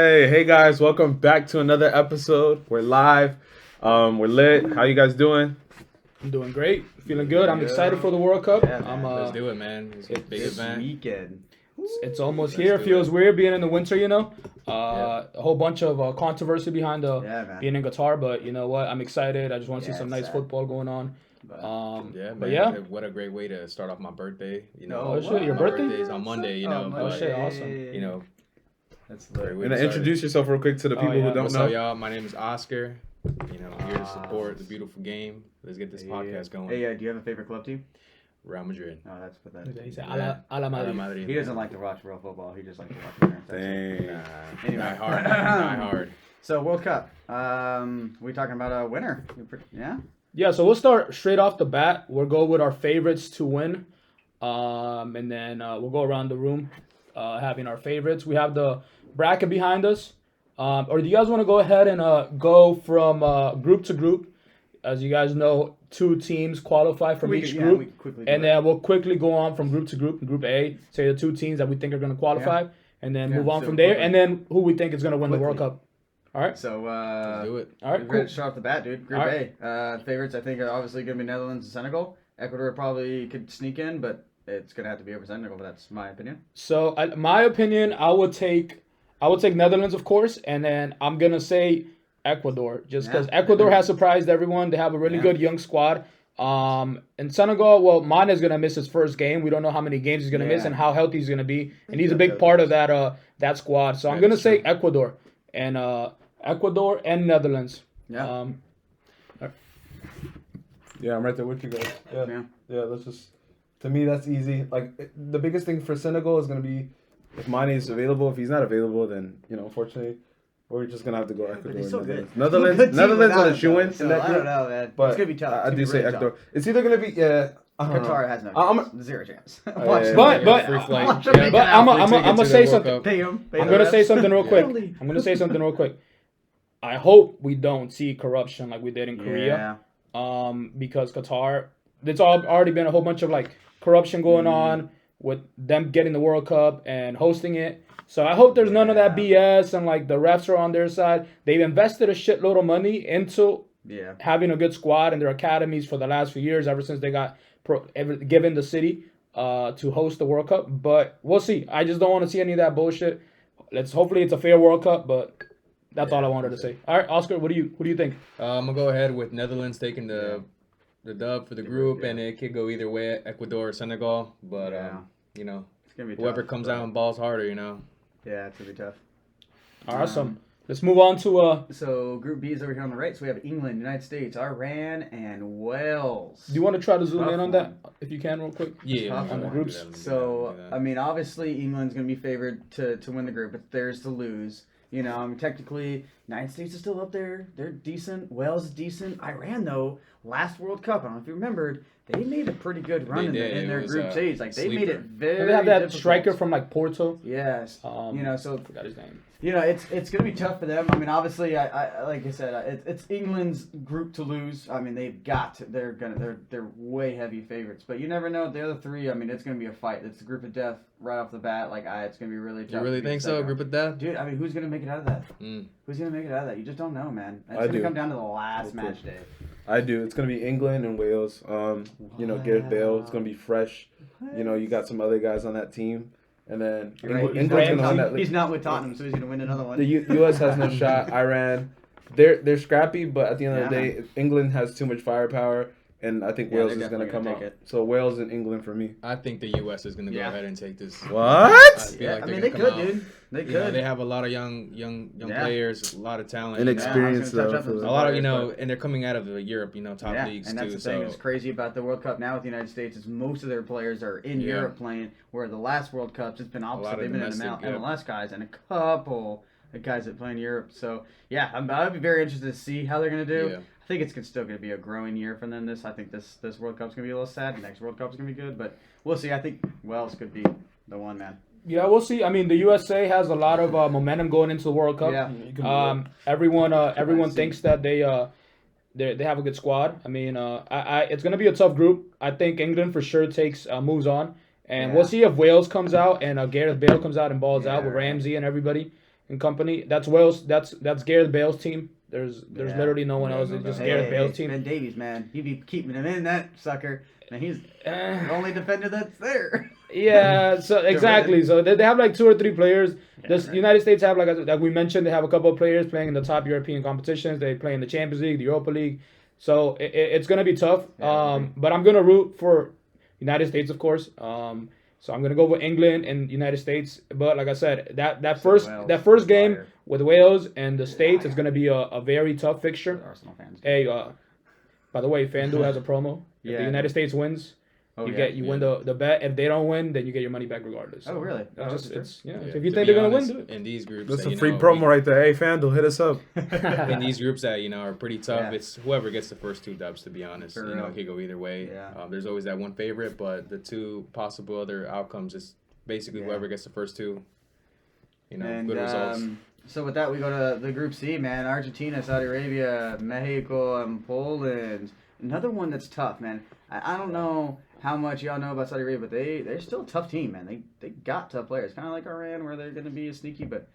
Hey guys, welcome back to another episode. We're live. We're lit. How you guys doing? I'm doing great, feeling good. I'm excited for the World Cup. Yeah, I'm man. Let's do it, man. It's a big This event. weekend. it's almost Let's here. do Feels it. weird being in the winter, A whole bunch of controversy behind Yeah, man. being in Qatar, but you know what? I'm excited. I just want to see Yeah, some it's nice sad. football going on. But, Yeah, man. But yeah. What a great way to start off my birthday. Oh, shit, your my birthday? birthday's on Monday, but, shit, awesome. you know, That's great lit. way And to start it. introduce yourself real quick to the Oh, people yeah. who don't What's know. up, y'all? My name is Oscar. Here to support the beautiful game. Let's get this podcast going. Hey, do you have a favorite club team? Real Madrid. No, that's pathetic. He said, Yeah. a la Madrid. Real Madrid. He doesn't like to watch real football. He just likes to watch American. Dang. Nah, Anyway. die hard. Die hard. So World Cup. We talking about a winner? Yeah. Yeah, so we'll start straight off the bat. We'll go with our favorites to win, and then we'll go around the room, having our favorites. We have the bracket behind us. Or do you guys want to go ahead and go from group to group? As you guys know, 2 teams qualify from each group, We quickly and then we'll quickly go on from group to group. In Group A, say the 2 teams that we think are going to qualify, and then Yeah, move on so from there, quickly. and then who we think is going to win the World Quickly. Cup. All right, So Let's do it. all right, we're cool. ready to start off the bat, dude. Group All A. Favorites I think are obviously gonna be Netherlands and Senegal. Ecuador probably could sneak in, but it's gonna have to be over Senegal. But that's my opinion. So, my opinion, I would take Netherlands, of course, and then I'm gonna say Ecuador, just because Yeah. Ecuador has surprised everyone. They have a really Yeah. good young squad. And Senegal, well, Mane is gonna miss his first game. We don't know how many games he's gonna miss Yeah. and how healthy he's gonna be, and he's a Yeah, big that part is. of that squad. So I'm That gonna is say true. Ecuador and Netherlands. Yeah. Yeah, I'm right there with you guys. Yeah. Yeah, let's just. To me, that's easy. The biggest thing for Senegal is gonna be if Mane is available. If he's not available, then unfortunately, we're just gonna have to go Ecuador. But they're so good. Netherlands, Good team Netherlands without are a it, shoe in though, so that I group. don't know, man. But It's gonna be tough. I It's do gonna say be really Ecuador. tough. It's either gonna be Qatar has no I'm- chance. Zero chance. yeah, Watch yeah, them. But- but- Free flight. Watch them Yeah. make But it out. I'm Free gonna ticket to say the World something. Cup. Pay them. I'm gonna say something real quick. I hope we don't see corruption like we did in Korea. Because Qatar, it's already been a whole bunch of corruption going on with them getting the World Cup and hosting it. So I hope there's none of that BS and the refs are on their side. They've invested a shitload of money into Yeah. having a good squad in their academies for the last few years, ever since they got given the city to host the World Cup. But we'll see. I just don't want to see any of that bullshit. Hopefully it's a fair World Cup, but that's all I wanted to say. All right, Oscar, what do you think? I'm gonna go ahead with Netherlands taking the dub for the group, yeah. and it could go either way, Ecuador or Senegal. But Yeah. It's gonna be whoever tough, comes but- out and balls harder, Yeah, it's gonna be tough. Awesome. Let's move on to. So Group B is over here on the right. So we have England, United States, Iran, and Wales. Do you want to try to zoom Tough on one. that if you can, real quick? Yeah, Tough I on the wanna do groups. that, let me do So that. I mean, obviously England's gonna be favored to win the group, but theirs to lose. Technically, United States is still up there. They're decent. Wales is decent. Iran, though, last World Cup, I don't know if you remembered, they made a pretty good run They in, did. in It their was group a stage. They made it sleeper. very. They have that difficult. striker from Porto. Yes. So I forgot his name. it's gonna be tough for them. I mean, obviously, I like I said, it's England's group to lose. I mean, they're way heavy favorites, but you never know. The other 3, I mean, it's gonna be a fight. It's the group of death right off the bat. It's gonna be really tough. You really to beat think the so? second Group of death? Dude, I mean, who's gonna make it out of that? Mm. Who's gonna make it out of that? You just don't know, man. It's I gonna do. come down to the last Okay. match day. I do. It's gonna be England and Wales. Gareth Bale. It's gonna be fresh. You got some other guys on that team, and then You're right. England's gonna win that. He's not with Tottenham, so he's gonna win another one. The U.S. has no shot. Iran, they're scrappy, but at the end of the Yeah, day, England has too much firepower, and I think Yeah, Wales they're is gonna definitely come gonna out. take it. So Wales and England for me. I think the U.S. is gonna go Yeah. ahead and take this. What? I feel Yeah, like I they're mean, they gonna could, come out. dude. They You know, could. they have a lot of young Yeah. players, a lot of talent. And you know. experience, Yeah, I was gonna touch though, up for those the- A lot of players, but- and they're coming out of Europe, top Yeah, leagues and that's too. the thing So that's crazy about the World Cup now with the United States is most of their players are in Yeah. Europe playing, where the last World Cups it's been opposite. lot of They've been in domestic, the yeah. MLS guys and a couple of guys that play in Europe. So yeah, I'd be very interested to see how they're gonna do. Yeah. I think it's still gonna be a growing year for them. I think this World Cup's gonna be a little sad. The next World Cup's gonna be good, but we'll see. I think Wales could be the one, man. Yeah, we'll see. I mean, the USA has a lot of momentum going into the World Cup. Yeah. Everyone see. thinks that they have a good squad. I mean, it's gonna be a tough group. I think England for sure takes moves on, and Yeah. we'll see if Wales comes out and Gareth Bale comes out and balls out Yeah, with right. Ramsey and everybody. and company. That's Wales. That's Gareth Bale's team. There's literally no one else. It's just Gareth Bale's team. Ben Davies, man, you be keeping him in that sucker, and he's the only defender that's there. Yeah, so exactly. So they have like 2 or 3 players. The right. United States have like we mentioned, they have a couple of players playing in the top European competitions. They play in the Champions League, the Europa League. So it's gonna be tough. But I'm gonna root for United States, of course. So I'm gonna go with England and United States. But like I said, that first game with Wales and the States is gonna be a very tough fixture. Arsenal fans. Hey, by the way, FanDuel has a promo. If the United States wins, you win the bet. If they don't win, then you get your money back regardless. Oh, really? If you think they're gonna win, do it. In these groups, That's that, a free promo right there. Hey, FanDuel, hit us up. in these groups that are pretty tough, Yeah. it's whoever gets the first 2 dubs. To be honest, For it real. could go either way. Yeah. There's always that one favorite, but the 2 possible other outcomes is basically whoever gets the first 2. And, good results. So with that, we go to the Group C, man. Argentina, Saudi Arabia, Mexico, and Poland. Another one that's tough, man. I don't know how much y'all know about Saudi Arabia, but they're still a tough team, man. They got tough players, kind of like Iran, where they're going to be sneaky, but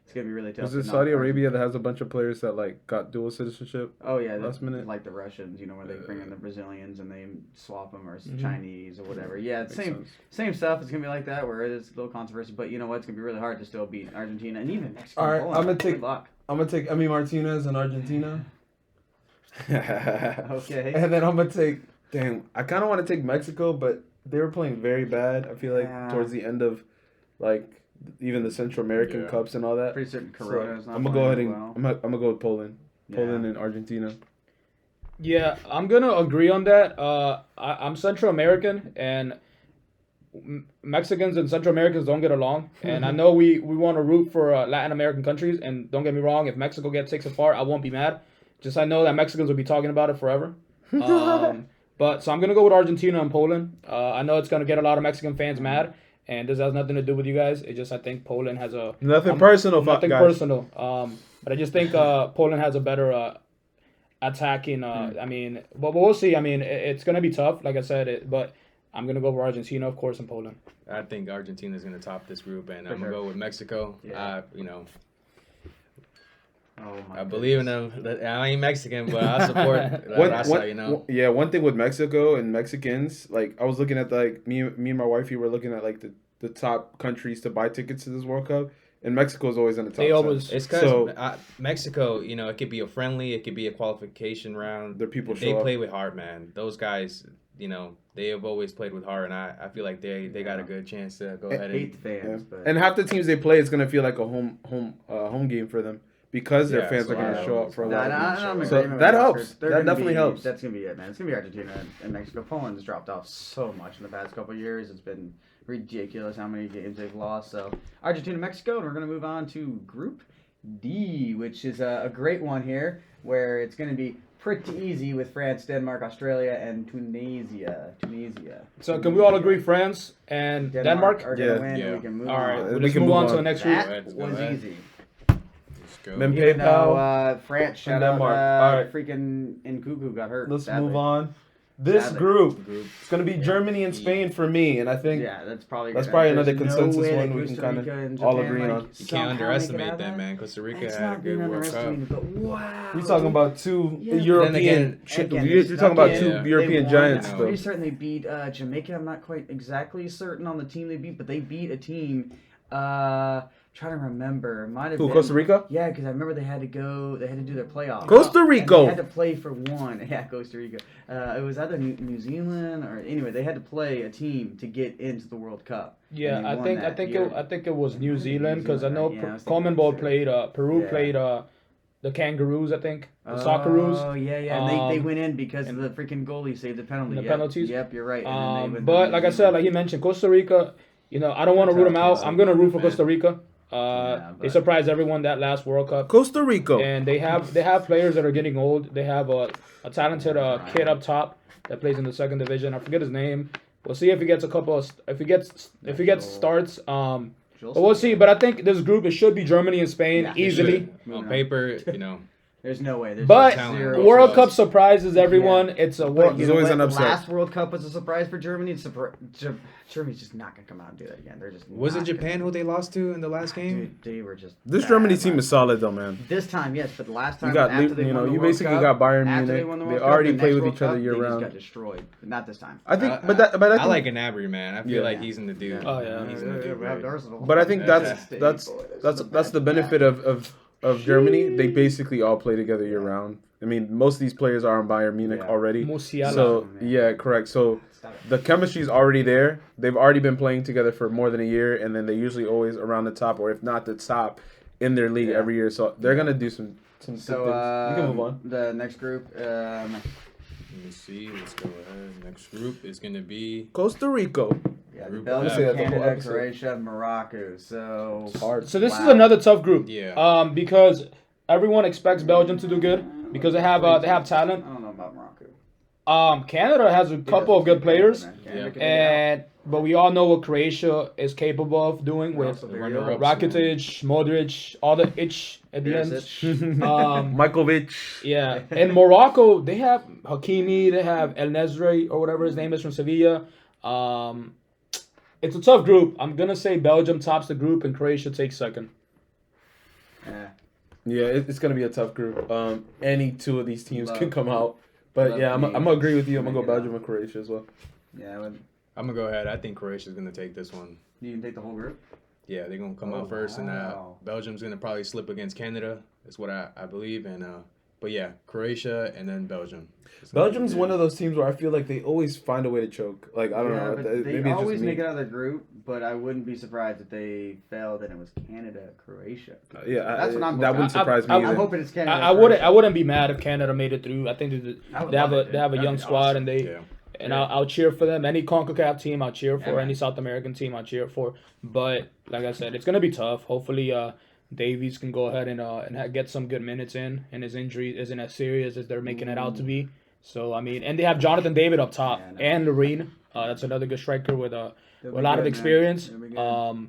it's going to be really tough. Is it Saudi Arabia that has a bunch of players that like got dual citizenship? Oh yeah, last minute? like the Russians, where they bring in the Brazilians and they swap them, or Chinese or whatever. Yeah, it's Makes sense. same stuff. It's gonna be like that, where it's a little controversy. But you know what? It's gonna be really hard to still beat Argentina and even Mexico. All right, Poland. I'm gonna take- Good luck. I'm gonna take Emi Martinez in Argentina. Okay. And then I'm gonna take. Damn, I kind of want to take Mexico, but they were playing very bad. I feel like Yeah. towards the end of, like, even the Central American Yeah. Cups and all that. Pretty certain So, Corona's not I'm gonna go ahead playing and well. I'm gonna go with Poland. Yeah. Poland and Argentina. Yeah, I'm gonna agree on that. I'm Central American, and Mexicans and Central Americans don't get along. And I know we want to root for Latin American countries. And don't get me wrong, if Mexico gets 6 apart, I won't be mad. Just I know that Mexicans will be talking about it forever. But so I'm gonna go with Argentina and Poland. I know it's gonna get a lot of Mexican fans mad, and this has nothing to do with you guys. It's just I think Poland has a Nothing personal, nothing guys. personal. But I just think Poland has a better attacking. I mean, but we'll see. I mean, it's gonna be tough, like I said. But I'm gonna go for Argentina, of course, and Poland. I think Argentina is going to top this group, and For I'm going to sure. go with Mexico. Yeah. Oh my I believe in them. I ain't Mexican, but I support La Raza, One thing with Mexico and Mexicans, like I was looking at me and my wifey were looking at like the top countries to buy tickets to this World Cup, and Mexico's always in the top. They 10. always- It's because Mexico, it could be a friendly, it could be a qualification round. Their people They show up. play with heart, man. Those guys, they have always played with heart, and I feel like they got a good chance to go ahead hate and. the fans, but And half the teams they play, it's gonna feel like a home game for them because their fans are gonna show up for a lot of games. I'm in So agreement with that you, helps. Oscar. They're That gonna definitely be- helps. That's gonna be it, man. It's gonna be Argentina and Mexico. Poland's dropped off so much in the past couple of years. It's been ridiculous how many games they've lost. So Argentina, Mexico, and we're gonna move on to Group D, which is a great one here, where it's gonna be pretty easy with France, Denmark, Australia, and Tunisia. So can we all agree France and Denmark? are gonna Yeah. win. Yeah. We can move All right, on. We let's can move move on to on. the next group. That Let's go was ahead. easy. Let's go. Mem- Even though PayPal France, shout and out, Denmark. All right. freaking Nkuku got hurt. Let's sadly. move on. This Sadly. group, it's gonna be Germany and Spain for me, and I think Yeah, that's probably that's good. probably There's another consensus way one that we can Costa kinda Rica and all Japan, agree like, on. You somehow can't make it underestimate out of that, man. Costa Rica It's had a not being good World Cup. underestimated, but wow. we're talking about two Yeah. European. Then Again, You're they talking about snuck two in. European They giants, won. I'm though. pretty certain they beat Jamaica. I'm not quite exactly certain on the team they beat, but they beat a team. Trying to remember. Might have Who, been Costa Rica? Yeah, because I remember they had to do their playoffs. Costa And Rica. they had to play for one. Yeah, Costa Rica. It was either New Zealand or anyway, they had to play a team to get into the World Cup. Yeah, And they I won think that year. I think it was New Zealand because I know Right, yeah, I was thinking Coleman Ball New played Peru Yeah. played the Kangaroos, I think, the Socceroos. Oh yeah, yeah. And they Um, went in because the freaking goalie saved the penalty. the Yep, penalties? Yep, you're right. And then they went But to like New I said, Zealand. like he mentioned, Costa Rica. I don't want to root them out. I'm gonna root for Costa Rica. They but- surprised everyone that last World Cup. Costa Rica. And they have players that are getting old. They have a talented kid up top that plays in the second division. I forget his name. We'll see if he gets a couple of if he gets starts. But we'll see. But I think this group it should be Germany and Spain Yeah, it easily. should. On paper, There's no way. There's But talent. zero World chance. Cup surprises everyone. It's a But world. you There's know always what? an The upset. last World Cup was a surprise for Germany. Germany's just not gonna come out and do that again. They're just Was it not Japan gonna- who they lost to in the last game? Dude, they were just This bad Germany team last is solid though, man. This time, yes, but the last time You got, after they you won know, the you World basically Cup, got Bayern after Munich. they won the They World Cup, already the play next with World each other Cup, year they just round. got destroyed. Not this time. I think, but I I think, like Gnabry, man. I feel Yeah. like he's in the dude. Oh, yeah. He's in the dude. We have right? Arsenal. but I think Yeah. that's the benefit of Germany. They basically all play together year round. I mean, most of these players are on Bayern Munich Yeah. already. Musiala. So man. yeah, correct. So the chemistry's already there. They've already been playing together for more than a year, and then they usually always around the top, or if not the top, in their league Yeah. every year. So they're gonna do some good So things. You can move on. the next group, Let me see. Let's go ahead. Next group is gonna be. Costa Rica. yeah, Group Belgium, F. That's a whole Canada, episode. Croatia, Morocco. So Hard. So this is Wow. another tough group. Yeah. Because everyone expects Belgium to do good because they have talent. I don't know about Morocco. Canada has a couple of good players, Yeah. but we all know what Croatia is capable of doing with Also very runner-up. old. Rakitic, Modric, all the itch at the end. Perisic. Michaelvich. Yeah, and Morocco, they have Hakimi, they have El Nesri or whatever his name is from Sevilla. It's a tough group. I'm gonna say Belgium tops the group and Croatia takes second. Yeah. Yeah, it's gonna be a tough group. Any two of these teams Love- can come out. But love yeah, I'm games. gonna agree with you. I'm gonna go Make it Belgium and Croatia as well. Yeah. Would I'm gonna go ahead. I think Croatia's gonna take this one. you can take the whole group? Yeah, they're gonna come Oh, out first, and wow. Belgium's gonna probably slip against Canada. Is what I believe, and but yeah, Croatia and then Belgium. Belgium's one of those teams where I feel like they always find a way to choke. Like I don't know, But maybe they it's just always me. make it out of the group, but I wouldn't be surprised if they failed and it was Canada, Croatia. Yeah, That's what I'm that hoping. wouldn't surprise me I- I'm either. hoping it's Canada. I wouldn't be mad if Canada made it through. I think I would they have love a it, they have a dude. young That'd be squad awesome. and they Yeah. and I'll cheer for them. Any CONCACAF team I'll cheer for. Yeah, man. Any South American team I'll cheer for. But like I said, it's gonna be tough. Hopefully, Davies can go ahead and get some good minutes in, and his injury isn't as serious as they're making it out to be. So I mean, and they have Jonathan David up top Yeah, I know. and Loreen. That's another good striker with a They'll with a be lot good, of man. experience. They'll be good.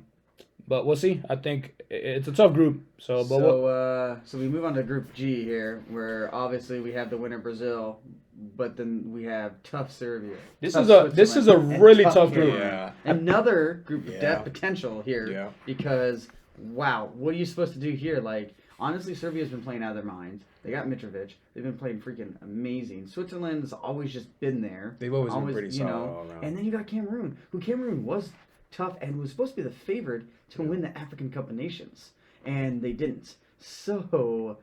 But we'll see. I think it's a tough group. So, but So we move on to Group G here, where obviously we have the winner Brazil, but then we have tough Serbia. this tough is a Switzerland, and really tough tough group. Canada. Yeah. Another group of Yeah. death potential here, Yeah. because wow, what are you supposed to do here? Like honestly, Serbia's been playing out of their minds. They got Mitrovic. They've been playing freaking amazing. Switzerland's always just been there. They've always been pretty solid all around. And then you got Cameroon, who Cameroon was tough and was supposed to be the favorite to win the African Cup of Nations, and they didn't. So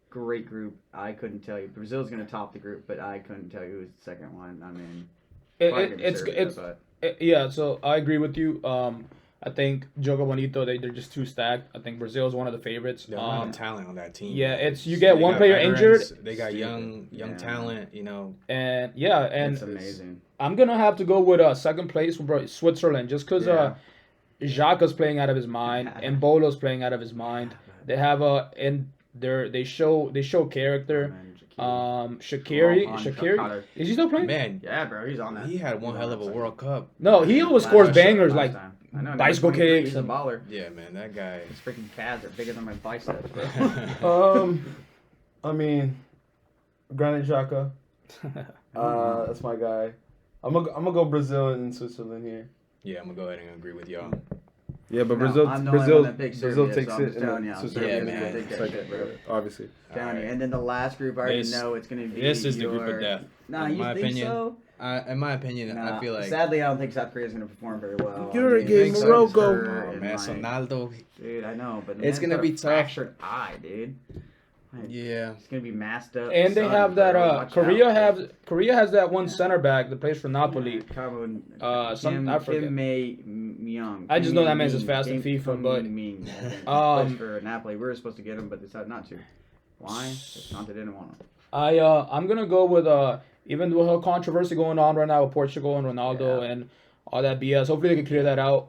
great group. I couldn't tell you. Brazil's going to top the group, but I couldn't tell you who's the second one. I mean, probably gonna be Serbia, but Yeah, so I agree with you. I think Jogo Bonito, they're just too stacked. I think Brazil is one of the favorites. They don't have talent on that team. yeah, it's you get They one got player veterans, injured, They got Stupid. young Yeah. talent. You know. and yeah, and it's amazing. I'm gonna have to go with second place with Switzerland just because Yeah. Xhaka's playing out of his mind and Bolo's playing out of his mind. They have they show character. Shaqiri, is he still playing? Man, Yeah, bro, he's on that. he had one hell of a World Cup. No, he always Last scores time. bangers Last like time. I know, bicycle number 23, kicks He's a and- baller. Yeah, man, that guy. His freaking calves are bigger than my biceps, bro. I mean, Granit Xhaka. That's my guy. I'm gonna go Brazil and Switzerland here. Yeah, I'm gonna go ahead and agree with y'all. Yeah, but No, Brazil, I'm the only Brazil, one that picks Brazil Serbia, takes so I'm it, just and telling then you, Switzerland Yeah, is man. gonna Take that take shit, bro. it, obviously. Down here. Alright. And then the last group, I already This- know it's going to be. This is the group of your- death. Nah, in you my think opinion. so? In my opinion, Nah, I feel like. sadly, I don't think South Korea is going to perform very well. You're I mean, against Mexico's Morocco. hurt Oh and, man, like, Sonaldo. dude, I know, but It's man's gonna got be a tough. fractured eye, dude. Like, Yeah. It's gonna be masked up. And they son, have that bro. Watch Korea out. Korea has that one center back that plays for Napoli. Kim May Myung. I just know that man's as fast in Kim FIFA, but- Min, Um, plays for Napoli. We were supposed to get him, but decided not to. Why? Because Conte didn't want him. I'm gonna go with even with a controversy going on right now with Portugal and Ronaldo Yeah. and all that BS. Hopefully they can clear that out.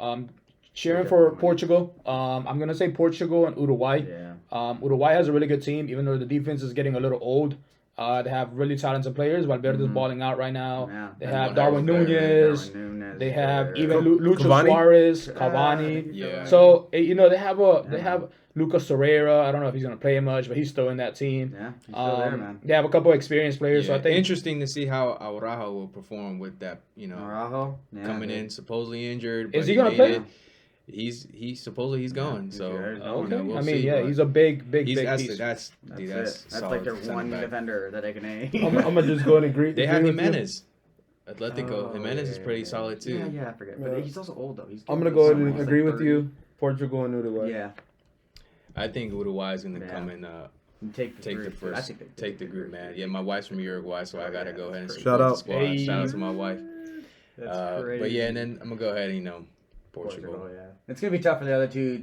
Cheering for Portugal. I'm gonna say Portugal and Uruguay. Yeah. Uruguay has a really good team, even though the defense is getting a little old. They have really talented players. Valverde's balling out right now. Yeah. They And have one Darwin hell of a player. Nunez. They have even Ca- Lucho Cavani? Suarez, Cavani. Yeah. So they have Lucas Torreira. I don't know if he's gonna play much, but he's still in that team. Yeah, he's still there, man. They have a couple of experienced players. So I think interesting to see how Araujo will perform with that. Araujo Coming in supposedly injured. Is but he gonna made play? it. He's supposedly he's going. So okay. we'll I see, mean, yeah, but he's a big that's piece. that's like solid their center one back. defender that they can name. I'm gonna just go and agree. They have agree with you. Jimenez. Atletico. Jimenez is pretty solid too. Yeah, I forget. Yeah. But he's also old though. I'm gonna go ahead and agree with you. Portugal and Uruguay. Yeah, I think Uruguay is gonna Yeah. come and and take take the group. I first, think they take the group, man. Yeah, my wife's from Uruguay, so I gotta go ahead and Shout support out. the squad. Hey. Shout out to my wife. That's crazy. But yeah, and then I'm gonna go ahead and Portugal. Yeah, it's gonna be tough for the other two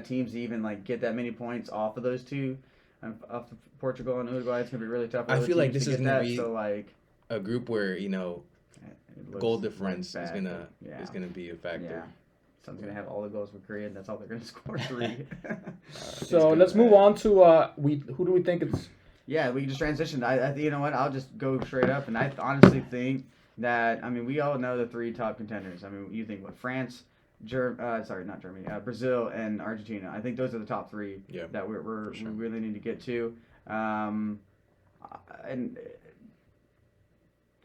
teams to even like get that many points off of those two, off of Portugal and Uruguay. It's gonna be really tough. For I other feel like teams this to is get gonna that, be so like A group where it looks goal difference bad, is gonna yeah. is gonna be a factor. Yeah. Someone's gonna have all the goals for Korea, and that's all they're gonna score 3. So let's move on to who do we think it's? Yeah, we can just transition. I you know what? I'll just go straight up, and I honestly think that we all know the 3 top contenders. You think what? France, not Germany, Brazil, and Argentina. I think those are the top 3 that we really need to get to. And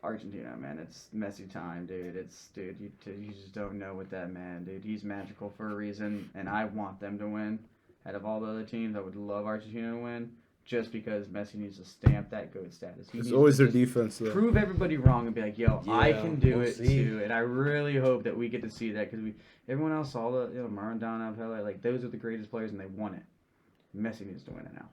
Argentina, man, it's Messi time, dude. You just don't know with that man, dude. He's magical for a reason, and I want them to win. Out of all the other teams, I would love Argentina to win, just because Messi needs to stamp that GOAT status. It's always their defense, though. Prove everybody wrong and be like, yo, I can do we'll it see. too. And I really hope that we get to see that, because everyone else saw the Maradona, Pele, like those are the greatest players, and they won it. Messi needs to win it now.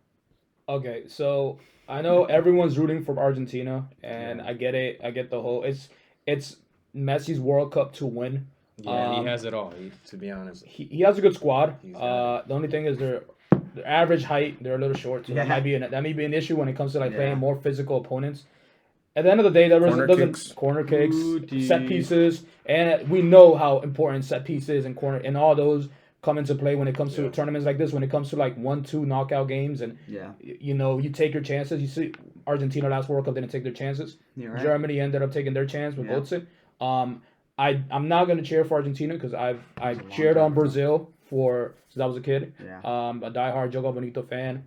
Okay, so I know everyone's rooting for Argentina, and I get it. I get the whole it's Messi's World Cup to win. Yeah, he has it all. To be honest, He has a good squad. He's got The only thing is their average height. They're a little short, so that might be an issue when it comes to playing more physical opponents. At the end of the day, corner kicks, Booty. set pieces, and we know how important set pieces and and all those come into play when it comes to tournaments like this. When it comes to 1-2 knockout games, and you take your chances. You see, Argentina last World Cup didn't take their chances. Right. Germany ended up taking their chance with Götze. I'm not gonna cheer for Argentina because I cheered on Brazil since I was a kid. Yeah. A diehard Jogo Bonito fan.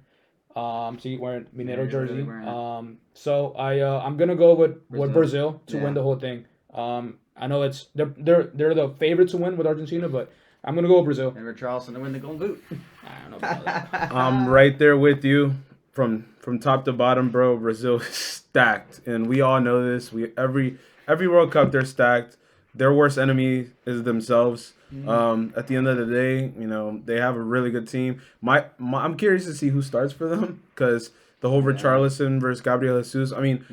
See, wearing Mineiro jersey. Really So I'm gonna go with Brazil. Brazil to win the whole thing. I know they're the favorite to win with Argentina, but I'm gonna go with Brazil. And Richarlison to win the Golden Boot. I don't know about that. I'm right there with you, from top to bottom, bro. Brazil is stacked, and we all know this. Every World Cup they're stacked. Their worst enemy is themselves. At the end of the day, they have a really good team. I'm curious to see who starts for them, because the whole Richarlison versus Gabriel Jesus. I'm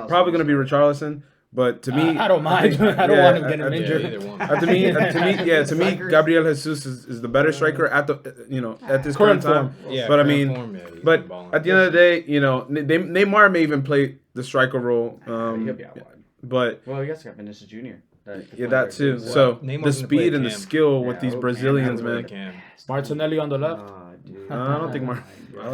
probably gonna be Richarlison. But to me, I don't mind. I don't want him getting injured. either one. To me, Gabriel Jesus is the better striker at this current time. Yeah, But current form, yeah, he's but been balling. at the end of the day, Neymar may even play the striker role. He'll be out wide. But Well, I guess I got Vinicius Jr. that too. Well, So Neymar's the gonna play speed and the Cam. skill with Yeah, these okay, Brazilians, man. man. Cam. Martinelli on the left. Dude. I don't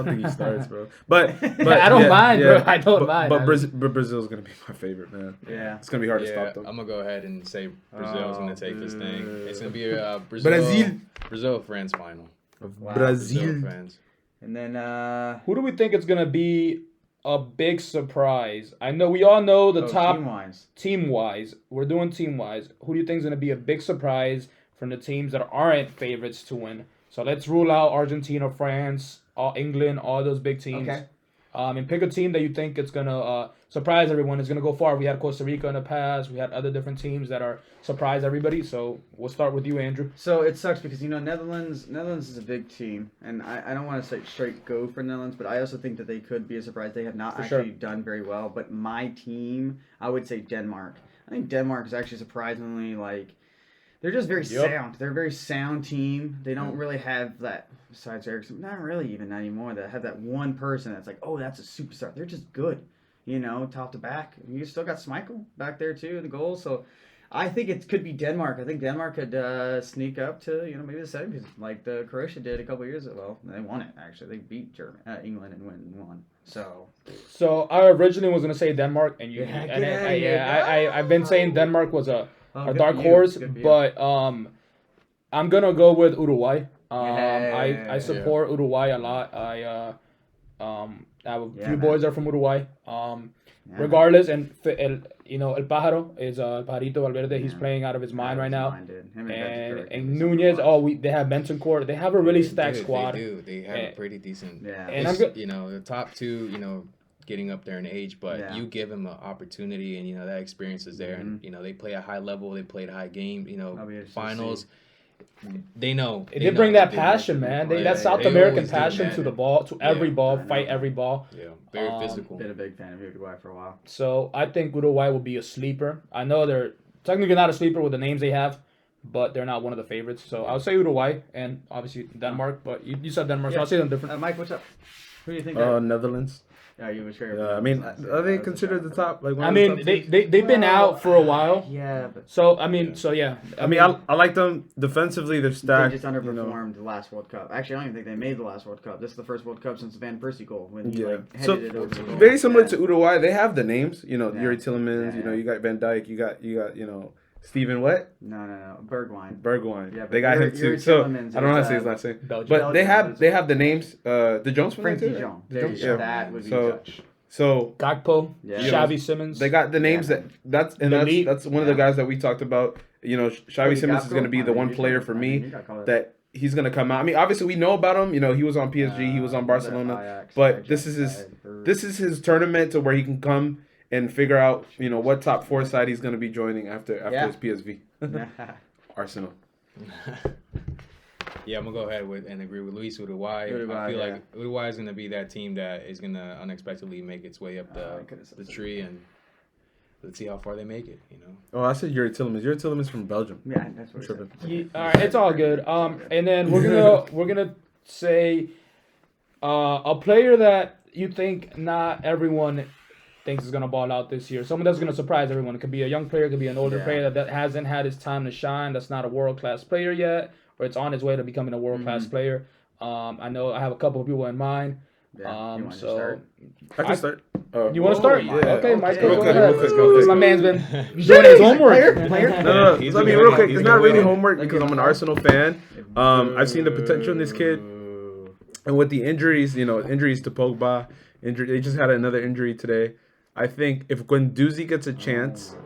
think he starts, bro. But I don't mind, bro. I don't mind. But Brazil's gonna be my favorite, man. Yeah. It's gonna be hard to Yeah, stop them. I'm gonna go ahead and say Brazil's gonna take this thing. It's gonna be a Brazil. Brazil-France final. Brazil. France. And then Who do we think is gonna be a big surprise? I know we all know the top team-wise. team-wise. We're doing team-wise. Who do you think is gonna be a big surprise from the teams that aren't favorites to win? So let's rule out Argentina, France, England, all those big teams. Okay. And pick a team that you think is gonna surprise everyone. Is gonna go far. We had Costa Rica in the past. We had other different teams that are surprise everybody. So we'll start with you, Andrew. So it sucks because Netherlands is a big team, and I don't want to say straight go for Netherlands, but I also think that they could be a surprise. They have not actually done very well. But my team, I would say Denmark. I think Denmark is actually surprisingly they're just very sound. They're a very sound team. They don't really have that, besides Ericsson, not really even anymore, that have that one person that's like, oh, that's a superstar. They're just good, top to back. You still got Schmeichel back there too in the goal. So I think it could be Denmark. I think Denmark could sneak up to maybe the semis like the Croatia did a couple years ago. Well, they won it actually. They beat England and won. So I originally was gonna say Denmark, and I've been saying Denmark was a dark horse, but I'm gonna go with Uruguay. I support Uruguay a lot. I have a few boys that are from Uruguay. Regardless, and El Pájaro is Pajarito Valverde. He's playing out of his mind right now. And Nunez, they have Bentancur. They have a really stacked squad. They do. They have a pretty decent. Yeah. And the top two, getting up there in age, but you give them an opportunity, and that experience is there, and they play a high level. They played a high game. Finals. They know. They bring that passion, man. That South American passion to the ball, to every ball, fight every ball. Yeah, very physical. Been a big fan of Uruguay for a while. So I think Uruguay will be a sleeper. I know they're technically not a sleeper with the names they have, but they're not one of the favorites. So I'll say Uruguay and obviously Denmark. But you said Denmark, so I'll say them different. Mike, what's up? Who do you think? Netherlands. Yeah, you were sure. Yeah, I mean, are they considered the top? Like, they've been out for a while. Yeah, but so I mean, I like them defensively. They're stacked. They just underperformed the last World Cup. Actually, I don't even think they made the last World Cup. This is the first World Cup since the Van Persie goal when he headed it over the goal. Very similar to Uruguay. They have the names. Yuri Tillemans. You got Van Dijk. You got Steven what? No. Bergwijn. Yeah, they got him too. So I don't know how to say his last name. But they have the names. The Jones from Frankie there Jones. Yeah. That would be touch. So Gakpo, Xavi Simons. They got the names that's one of the guys that we talked about. Xavi Simons is going to be the one player for me that he's going to come out. I mean, obviously we know about him. He was on PSG, he was on Barcelona, but this is his tournament to where he can come and figure out what top 4 side he's going to be joining after his PSV. Arsenal. Yeah, I'm gonna go ahead and agree with Luis. Uruguay. I feel like Uruguay is gonna be that team that is gonna unexpectedly make its way up the tree, and let's see how far they make it. Oh, I said Yuri Tillemans. Yuri Tillemans from Belgium. Yeah, that's what I'm tripping. All right, it's all good. And then we're gonna say a player that you think not everyone thinks is gonna ball out this year. Someone that's gonna surprise everyone. It could be a young player, it could be an older player that hasn't had his time to shine. That's not a world-class player yet, or it's on his way to becoming a world-class player. I know I have a couple of people in mind. Yeah. You start? I can start. You want to start? Yeah. Okay, Michael. Real quick. My man's been doing his homework. No. I mean, real quick. It's not really homework because I'm an Arsenal fan. I've seen the potential in this kid, and with the injuries, injuries to Pogba, they just had another injury today. I think if Guendouzi gets a chance,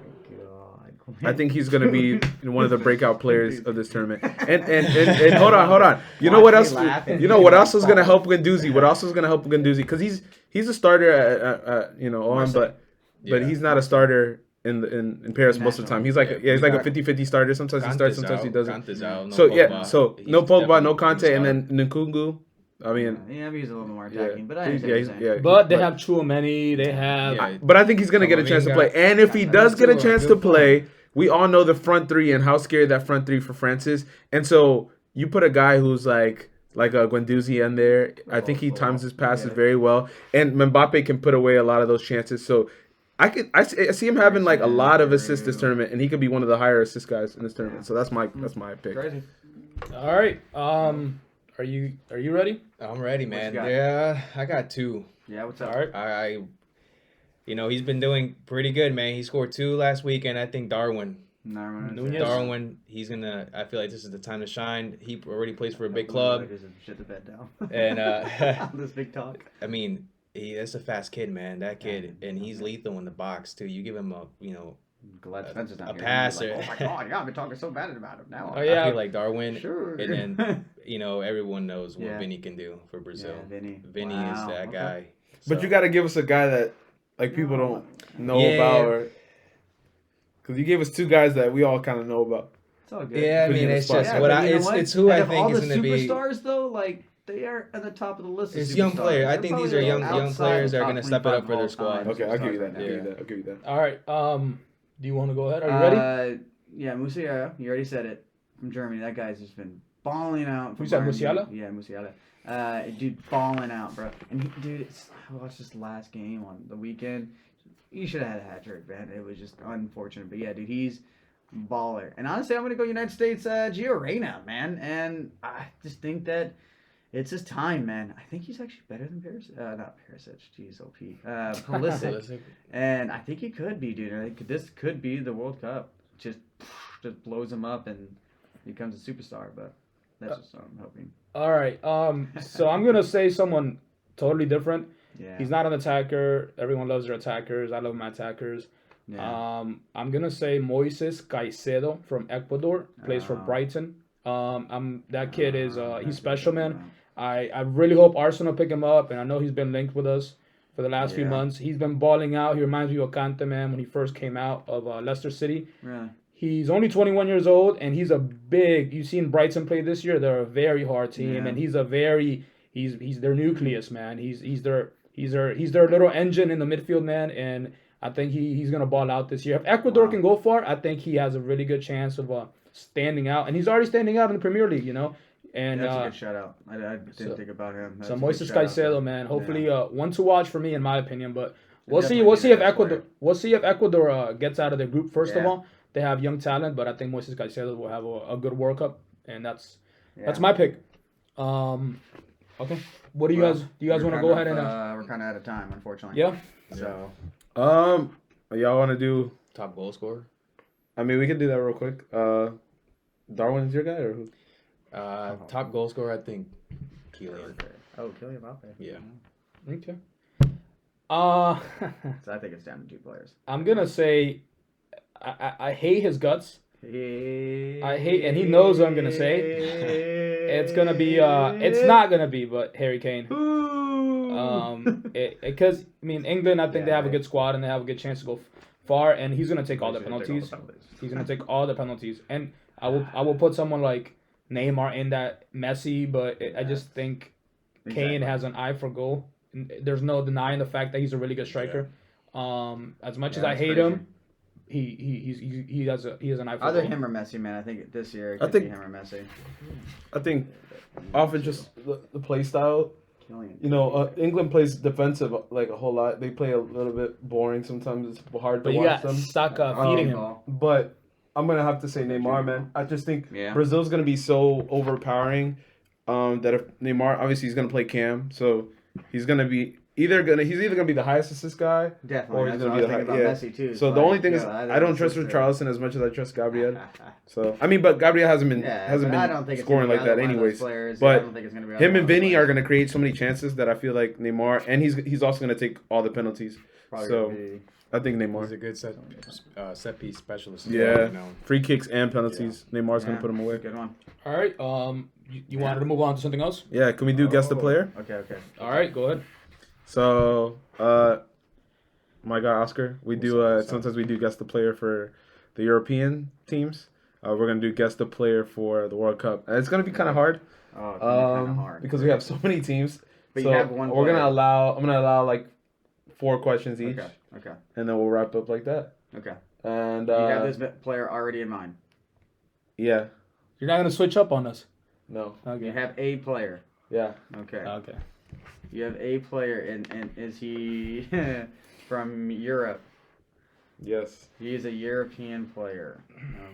I think he's going to be one of the breakout players of this tournament. And hold on. You know what else? What else is going to help Guendouzi? What else is going to help Guendouzi? Because he's a starter at OM, but he's not a starter in Paris most of the time. He's like a 50-50 starter. Sometimes he starts, sometimes he doesn't. So no Pogba, no Conte, and then Nkunku. I mean, he's a little more attacking, but I understand. But they have Tchouameni. They have. But I think he's gonna get a chance to play, and if he does get a chance to play, we all know the front three and how scary that front three for France is. And so you put a guy who's like a Guendouzi in there. I think he times his passes very well, and Mbappe can put away a lot of those chances. So I see him having like a lot of assists this tournament, and he could be one of the higher assist guys in this tournament. So that's my pick. Crazy. All right. Are you ready? I'm ready, man. Yeah, I got 2. Yeah, what's up? All right. He's been doing pretty good, man. He scored 2 last week, and I think Darwin, he's gonna. I feel like this is the time to shine. He already plays for a big club. Shit the bed down. And this big talk. I mean, that's a fast kid, man. That kid, and he's lethal in the box too. You give him a pass. Oh my god, I've been talking so bad about him now. Oh, yeah. I feel like Darwin, sure. And then everyone knows what Vinny can do for Brazil. Yeah, Vinny is that guy. But you got to give us a guy that people don't know about, because you gave us 2 guys that we all kind of know about. It's all good. Yeah, I mean, it's just it's who I think is going to be. All the superstars though, they are at the top of the list. It's young players. I think these are young players that are going to step it up for their squad. Okay, I'll give you that. I'll give you that. All right. Do you want to go ahead? Are you ready? Yeah, Musiala. You already said it. From Germany. That guy's just been balling out. Who's that, Musiala? Yeah, Musiala. Dude, balling out, bro. And I watched this last game on the weekend. He should have had a hat trick, man. It was just unfortunate. But yeah, dude, he's baller. And honestly, I'm gonna go United States. Gio Reyna, man, and I just think that it's his time, man. I think he's actually better than not Perisic. Jeez, OP. Pulisic. And I think he could be, dude. This could be the World Cup. Just blows him up and becomes a superstar. But that's just what I'm hoping. All right. So I'm gonna say someone totally different. Yeah. He's not an attacker. Everyone loves their attackers. I love my attackers. Yeah. I'm gonna say Moises Caicedo from Ecuador. Plays for Brighton. That kid is he's special, man. I really hope Arsenal pick him up, and I know he's been linked with us for the last few months. He's been balling out. He reminds me of Kante, man, when he first came out of Leicester City. Really? He's only 21 years old, and he's a big. You've seen Brighton play this year. They're a very hard team, and he's their nucleus, man. He's their little engine in the midfield, man, and I think he's gonna ball out this year. If Ecuador can go far, I think he has a really good chance of standing out, and he's already standing out in the Premier League, you know. And that's a good shout out. I didn't think about him. So Moises Caicedo, man, hopefully one to watch for me in my opinion. But we'll see if Ecuador gets out of their group first of all. They have young talent, but I think Moises Caicedo will have a good World Cup, and that's my pick. Okay, what do you guys want to go ahead and? We're kind of out of time, unfortunately. Yeah. So. Y'all want to do top goal scorer? I mean, we can do that real quick. Darwin is your guy or who? Top goal scorer, I think Kylian. Oh, Kylian Mbappe. Yeah. Okay. So I think it's down to 2 players. I'm gonna say, I hate his guts. I hate, and he knows what I'm gonna say. It's gonna be, it's not gonna be, but Harry Kane. Because I mean, England, I think they have a good squad and they have a good chance to go far, and he's gonna take all the penalties. He's gonna take all the penalties, and I will put someone like Neymar in that Messi, but I just think Kane has an eye for goal. There's no denying the fact that he's a really good striker. As much as I hate him, he has an eye for goal. Either him or Messi, man. I think this year it could be him or Messi. I think often just the play style. You know, England plays defensive like a whole lot. They play a little bit boring sometimes. It's hard to watch them. Saka feeding him. But I'm gonna have to say Neymar, man. I just think Brazil's gonna be so overpowering that if Neymar, obviously he's gonna play Cam, so he's either gonna be the highest assist guy, definitely, or he's gonna be the highest. Messi too. So the only thing is, I don't trust Richarlison as much as I trust Gabriel. So I mean, but Gabriel hasn't been scoring like that anyways. But him and Vinny are gonna create so many chances that I feel like Neymar, and he's also gonna take all the penalties. So I think Neymar. He's a good set piece specialist. Yeah, free kicks and penalties. Neymar's gonna put them away. Good one. All right. You wanted to move on to something else? Yeah. Can we do guess the player? Okay. All right. Go ahead. So, my guy Oscar, we do sometimes we do guess the player for the European teams. We're gonna do guess the player for the World Cup, and it's gonna be kind of hard. Oh, it's kind of hard because we have so many teams. But so you have one. I'm gonna allow like 4 questions each. Okay. And then we'll wrap up like that. Okay. And you have this player already in mind. Yeah. You're not gonna switch up on us. No. Okay. You have a player. Yeah. Okay. You have a player, and is he from Europe? Yes. He is a European player.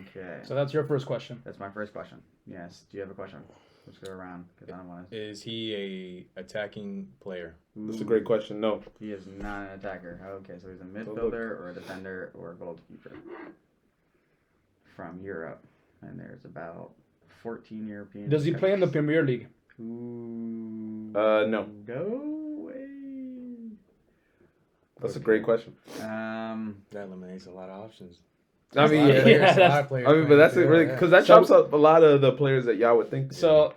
Okay. So that's your first question. That's my first question. Yes. Do you have a question? Let's go around because I don't want to. Is he a attacking player? That's a great question. No. He is not an attacker. Okay, so he's a midfielder or a defender or a goalkeeper from Europe, and there's about 14 European. Does he play in the Premier League? No. No way. That's a great question. That eliminates a lot of options. I mean, but that's really because that chops up a lot of the players that y'all would think. So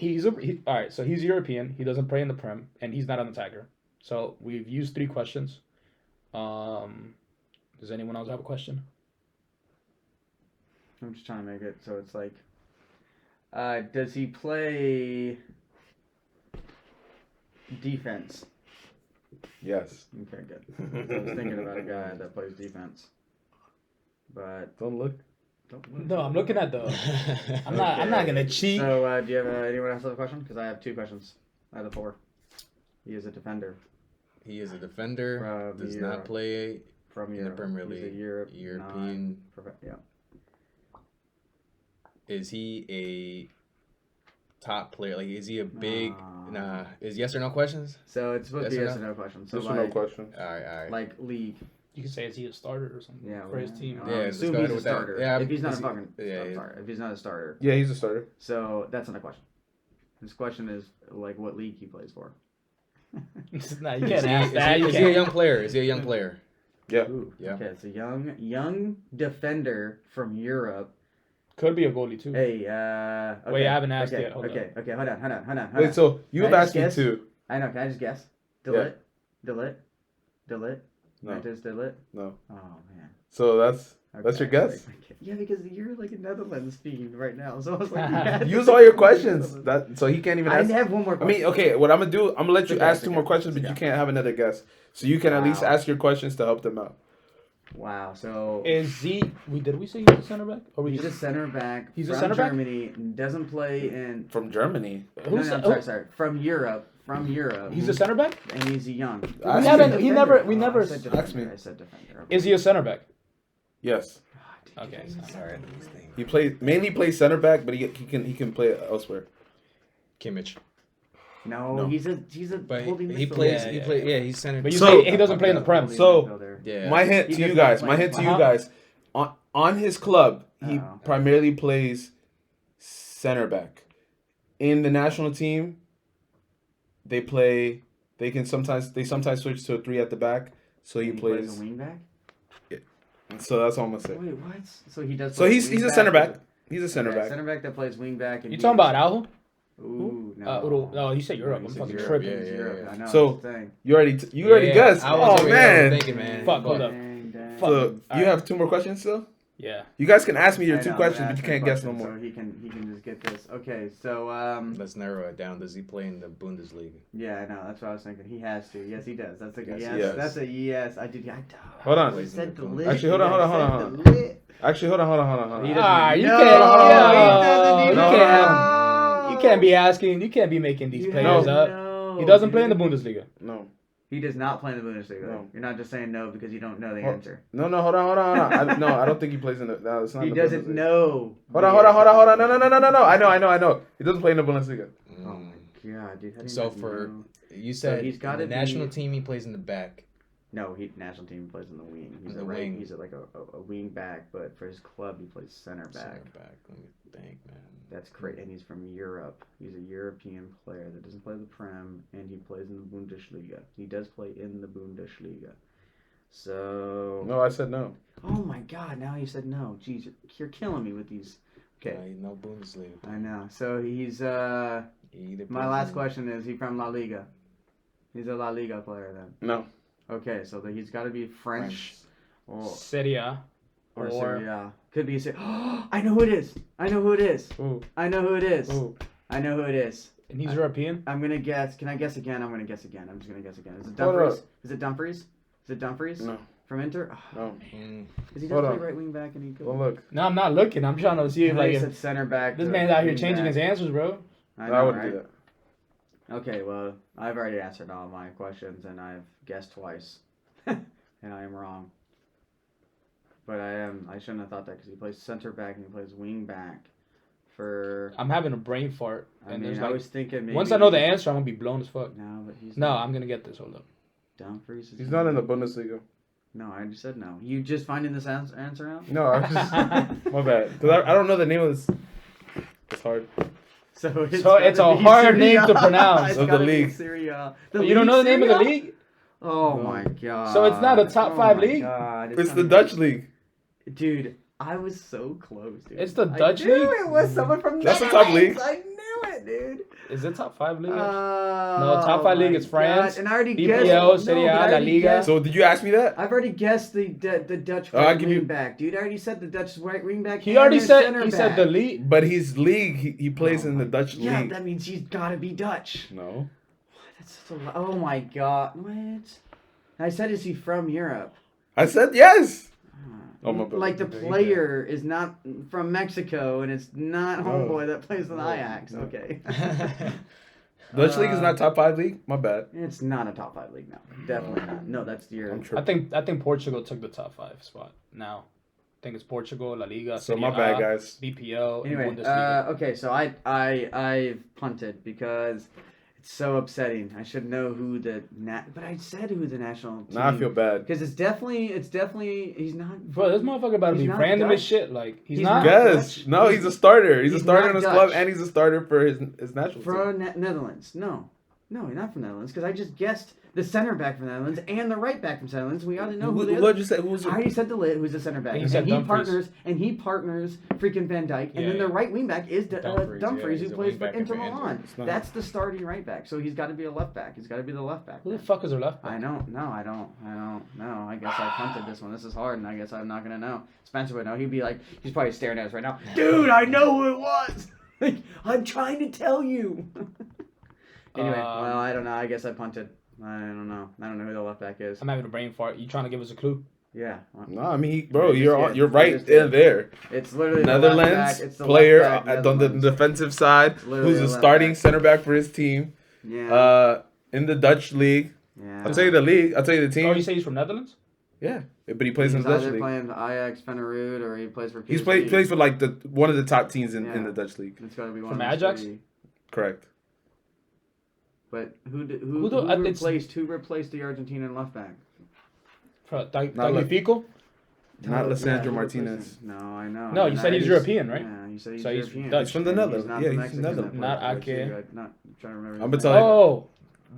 all right. So he's European. He doesn't play in the Prem, and he's not an attacker. So we've used 3 questions. Does anyone else have a question? I'm just trying to make it so it's like, does he play defense? Yes. Okay, good. I was thinking about a guy that plays defense, but don't look. No, I'm looking at the. I'm not gonna cheat. So, do you have anyone else have a question? Because I have 2 questions out of 4. He is a defender. He is a defender. Does not play from in the Premier League. He's a European. All is he a top player? Like, is he a big? Nah. Is yes or no questions? So it's supposed to be yes or no questions. So yes or no questions. All right. Like league. You can say, is he a starter or something? Yeah, for his team. Yeah, assume he's a starter. Yeah, if he's not a fucking starter. If he's not a starter. Yeah, he's a starter. So that's not a question. His question is like what league he plays for. Nah, you can't ask that. Is he a young player? Is he a young player? Yeah. Ooh, Yeah. Okay, it's a young defender from Europe. Could be a goalie too. Hey, okay. Wait, I haven't asked okay, yet. Hold okay, hold on. Wait, so you've asked me guess? too. I know. Can I just guess? Yeah. Delit. No. I just Delit. No. Oh man. So that's your guess? Yeah, because you're like in Netherlands speaking right now, so I was like, use all your questions. So he can't even I ask. have one more question. I mean, okay, what I'm gonna do, I'm gonna let you Okay, ask okay, two more questions, but okay. you can't have another guess. So you can at least Wow. ask your questions to help them out. Wow. So Is he? Did we say he's a center back? Or we he's a just, center back. He's a from center back? Germany. Doesn't play in. From Germany. No, I'm sorry. From Europe. He's a center back. And he's young. I We said haven't. He never. We Oh, never. I said defender. Ask me. I said defender. Is he a center back? Yes. Okay. Sorry. He mainly plays center back, but he can play elsewhere. Kimmich. No, he's a But holding he midfielder. plays. Yeah, He yeah, plays. yeah. Yeah, he's center. But you So- say he doesn't play in the Prem. Holding So- midfielder. Yeah. My hint He to you does not guys. play My in hint to you Uh-huh. guys. On his club, he Uh-oh. primarily plays center back. In the national team, they play. They sometimes switch to a 3 at the back. So he And plays. a wing back. So that's all I'm gonna say. Wait, what? So he does. So play he's wing a center back. with He's a center yeah, back. Center back that plays wing back. And You talking about Alho? Ooh, no. No, he said Europe. He I'm said fucking Europe. tripping. He's Yeah, Europe. yeah. I know. So- that's the thing. You already guessed. I was Oh over man. thinking, man. Fuck, hold up. Dang, dang. Fuck. So you Alright. have 2 more questions still? Yeah. You guys can ask me your I 2 know, questions, I'm but you asking can't guess no questions, more. So he can just get this. Okay, so Let's narrow it down. Does he play in the Bundesliga? yeah, I know. That's what I was thinking. He has to. Yes, he does. That's a Yes, yes. he does. That's a yes. I did. Hold on. I said the lit. Actually, hold on. Actually, hold on. He Ah, doesn't you know. can't. He doesn't You even can't. know. You can't be asking. You can't be making these You players have up. to know, He doesn't play in the dude. Bundesliga. No. He does not play in the Bundesliga. No. You're not just saying no because you don't know the Hold- answer. No, hold on. I don't think he plays in the. No, it's not. He the doesn't Bundesliga. know. Hold on. No. I know. He doesn't play in the Bundesliga. Oh my god, dude. How do you So not for know? you said he's gotta the national be- team, he plays in the back. No, he national team plays in the wing. He's In a the right. wing. He's like a wing back, but for his club he plays center back. Center back. Let me think, man. That's great, and he's from Europe. He's a European player that doesn't play the Prem, and he plays in the Bundesliga. He does play in the Bundesliga. So. No, I said no. Oh my God! Now you said no. Jeez, you're killing me with these. Okay. No Bundesliga. I know. So he's He either My plays last in- question is he from La Liga? He's a La Liga player then. No. Okay, so he's got to be French or Serie A. or Or- Serie A. Could be Serie. I know who it is. I know who it is. Ooh. I know who it is. Ooh. I know who it is. And he's European. I'm gonna guess. Can I guess again? I'm gonna guess again. I'm just gonna guess again. Is it Hold Dumfries? up. Is it Dumfries? Is it Dumfries? No. From Inter? No. Because he does Hold play on. right wing back and he could. Well, look. No, I'm not looking. I'm trying to see if like he if said center back. this to man's out here wing changing back. his answers, bro. I wouldn't right? do that. Okay, well, I've already answered all my questions and I've guessed twice, and I am wrong. But I shouldn't have thought that because he plays center back and he plays wing back. For I'm having a brain fart, I and mean, there's I like was thinking maybe. once I know the answer, I'm gonna be blown as fuck. No, but he's No, not. I'm gonna get this. Hold up. Dumfries. He's not in the Bundesliga. No, I just said no. You just finding this answer out? No, I just my bad. Cause I don't know the name of this. It's hard. So it's a gotta be hard Serie name to A. pronounce. It's Of the gotta be league. Serie A. You don't know the name of the Serie A? league? Oh No. my god. So it's not a top five my league? God. It's not the even- Dutch league. Dude, I was so close, dude. It's the I Dutch knew league? it was someone from That's the Netherlands. top league. I knew it, dude. Is it top 5 league? No, top five league is France, And I already BPL, guessed. Serie A, but I La already Liga. guessed- So did you ask me that? I've already guessed the Dutch Oh, I'll right give wing you- back, dude. I already said the Dutch right wing back. He and already their said center he said back. the league. But his league, he plays Oh in the my- Dutch Yeah, league. that means he's got to be Dutch. No. That's such a oh my god, what? I said, is he from Europe? I said yes. Oh, my bad. Like the player is not from Mexico, and it's not No. homeboy that plays in No, Ajax. no. Okay, Dutch league is not top 5 league. My bad. it's not a top 5 league now. Definitely not. No, that's your. I'm I tripping. think Portugal took the top 5 spot now. think it's Portugal, La Liga. So my bad, guys. BPL. Anyway, and Bundesliga. okay, so I've punted because it's so upsetting. I should know who but I said who the national team. Now I feel bad because it's definitely he's not. Bro, this motherfucker about to be random as shit. Like he's not. Yes, no, he's a starter. He's a starter in his Dutch. club, and he's a starter for his national team. Netherlands. No, he's not from Netherlands because I just guessed the center back from the Netherlands and the right back from the Netherlands. We ought to know who they are. What did you say? Who was I already said De Ligt, who's the center back. And And he Dumfries. partners freaking Van Dijk. And then the right wing back is Dumfries, who plays for Inter Milan. That's the starting right back. So he's got to be a left back. He's got to be the left back. Who the fuck is their left back? I don't know. I don't know. I guess I punted this one. This is hard, and I guess I'm not going to know. Spencer would know. He'd be like, he's probably staring at us right now. Dude, I know who it was. Like, I'm trying to tell you. Anyway, well, I don't know. I guess I punted. I don't know. I don't know who the left back is. I'm having a brain fart. You trying to give us a clue? Yeah. No, I mean, bro, you're right in there. It's literally Netherlands the left back. player Left back, on the defensive side, who's a starting center back for his team. Yeah. In the Dutch league. Yeah. I'll tell you the league. I'll tell you the team. Oh, you say he's from Netherlands? Yeah, but he plays in He's the Dutch either league. playing the Ajax, Feyenoord, or he plays for PSV. He's plays for like one of the top teams in the Dutch league. It's got to be one From of those Ajax? three. Correct. But who it's- replaced the Argentinian left back? Tagliafico? Not Lisandro who Martinez. replaced him? No, I know. No, you said he's European, right? Yeah, you said he's So he's European. Dutch. He's from the Netherlands. Not Yeah, the he's from Mexican Netherlands. that Not plays for Ake. I'm not trying to remember. I'm his gonna name.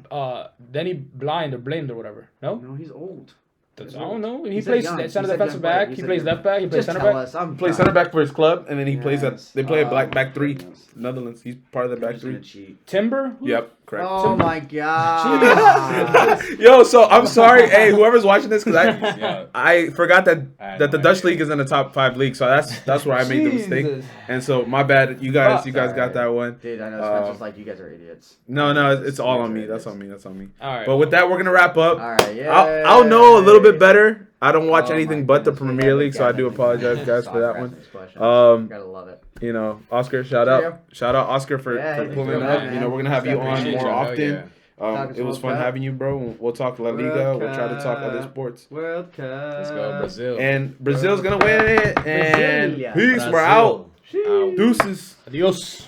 tell you. Denny Blind or Blamed or whatever. No? No, he's old. I don't know. He said plays young. center He said defensive young back. player. He He plays said left back. He plays Just center tell back. us. I'm Plays center back for his club, and then he plays Yes. They play a back three. goodness. Netherlands. He's part of the back three. Cheat. Timber? Yep, correct. Oh my god. Yo, so I'm sorry, hey, whoever's watching this, because Yeah. I forgot I had that the no Dutch idea. league is in the top 5 league, so that's where I made the mistake, Jesus. and so my bad. You guys got Alright. that one. Dude, I know Spencer's like, you guys are idiots. No, it's all on me. That's on me. That's on me. All right. But with that, we're gonna wrap up. Alright, yeah. I'll know a little bit better. I don't watch Oh anything my but the goodness, we Premier had League, so I do Gavin apologize, again. guys, Stop for that asking one. these questions. Um, Gotta love it. You know, Oscar, shout Cheerio. out Oscar for Yeah, for thanks pulling for up. coming, You know, man. we're gonna have you on Appreciate more you. Hell often. yeah. Talk It was World fun Cup. having you, bro. We'll talk La Liga. World We'll try to talk other Cup. sports. World Cup. Let's go, Brazil. And Brazil's gonna win it. And Brasilia. peace. We're out. Out. Deuces. Adios.